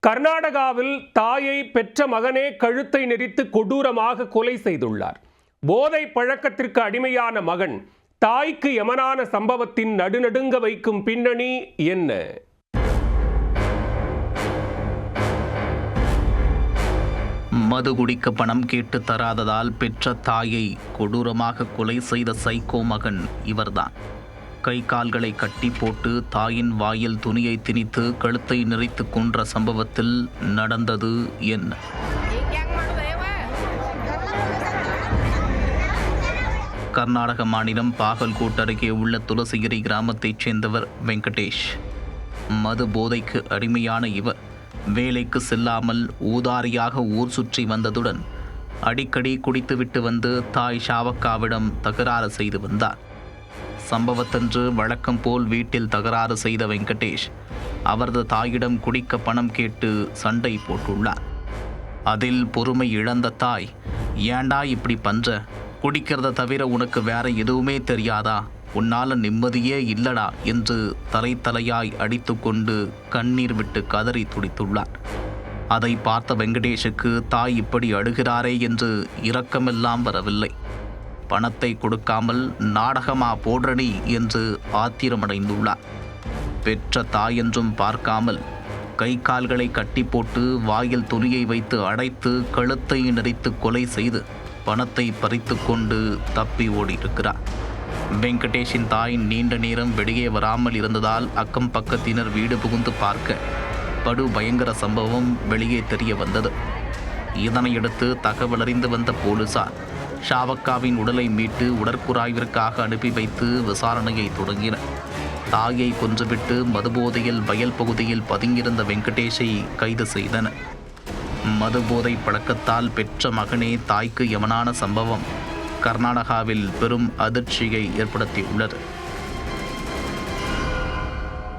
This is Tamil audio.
கர்நாடகாவில் தாயை பெற்ற மகனே கழுத்தை நெரித்து கொடூரமாக கொலை செய்துள்ளார். போதை பழக்கத்திற்கு அடிமையான மகன் தாய்க்கு யமனான சம்பவத்தின் நடுநடுங்க வைக்கும் பின்னணி என்ன? மது குடிக்க பணம் கேட்டு தராததால் பெற்ற தாயை கொடூரமாக கொலை செய்த சைக்கோ மகன் இவர்தான். கை கால்களை கட்டி போட்டு தாயின் வாயில் துணியை திணித்து கழுத்தை நெரித்து கொன்ற சம்பவத்தில் நடந்தது என்ன? கர்நாடக மாநிலம் பாகல்கோட் அருகே உள்ள துளசிகிரி கிராமத்தைச் சேர்ந்தவர் வெங்கடேஷ். மது போதைக்கு அடிமையான இவர் வேலைக்கு செல்லாமல் ஊதாரியாக ஊர் சுற்றி வந்ததுடன் அடிக்கடி குடித்துவிட்டு வந்து தாய் ஷாவக்காவிடம் தகராறு செய்து வந்தார். சம்பவத்தன்று வழக்கம் போல் வீட்டில் தகராறு செய்த வெங்கடேஷ் அவரது தாயிடம் குடிக்க பணம் கேட்டு சண்டை போட்டுள்ளார். அதில் பொறுமை இழந்த தாய், ஏண்டா இப்படி பண்ற, குடிக்கிறத தவிர உனக்கு வேற எதுவுமே தெரியாதா, உன்னால நிம்மதியே இல்லடா என்று தலையாய் அடித்து கொண்டு கண்ணீர் விட்டு கதறி துடித்துள்ளார். அதை பார்த்த வெங்கடேஷுக்கு தாய் இப்படி அழுகிறாரே என்று இரக்கமெல்லாம் வரவில்லை. பணத்தை கொடுக்காமல் நாடகமா போடுறனி என்று ஆத்திரமடைந்துள்ளார். பெற்ற தாய் என்றும் பார்க்காமல் கை கால்களை கட்டி போட்டு வாயில் துணியை வைத்து அடைத்து கழுத்தை நெரித்து கொலை செய்து பணத்தை பறித்து கொண்டு தப்பி ஓடியிருக்கிறார். வெங்கடேஷின் தாய் நீண்ட நேரம் வெளியே வராமல் இருந்ததால் அக்கம் பக்கத்தினர் வீடு புகுந்து பார்க்க படு பயங்கர சம்பவம் வெளியே தெரிய வந்தது. இதனையடுத்து தகவலறிந்து வந்த போலீசார் ஷாவக்காவின் உடலை மீட்டு உடற்குறாய்விற்காக அனுப்பி வைத்து விசாரணையை தொடங்கினர். தாயை கொன்றுவிட்டு மதுபோதையில் வயல் பகுதியில் பதுங்கியிருந்த வெங்கடேஷை கைது செய்தனர். மதுபோதை பழக்கத்தால் பெற்ற மகனே தாய்க்கு யமனான சம்பவம் கர்நாடகாவில் பெரும் அதிர்ச்சியை ஏற்படுத்தியுள்ளது.